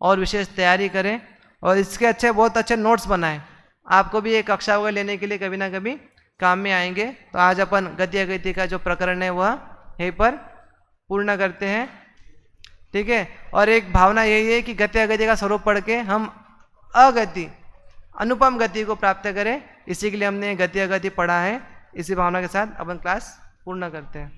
और विशेष तैयारी करें, और इसके बहुत अच्छे नोट्स बनाएं। आपको भी एक कक्षा वगैरह लेने के लिए कभी ना कभी काम में आएंगे। तो आज अपन गति अगति का जो प्रकरण है वह यहीं पर पूर्ण करते हैं, ठीक है। और एक भावना यही है कि गति अगति का स्वरूप पढ़ के हम अगति, अनुपम गति को प्राप्त करें, इसी के लिए हमने गति अगति पढ़ा है। इसी भावना के साथ अपन क्लास पूर्ण करते हैं।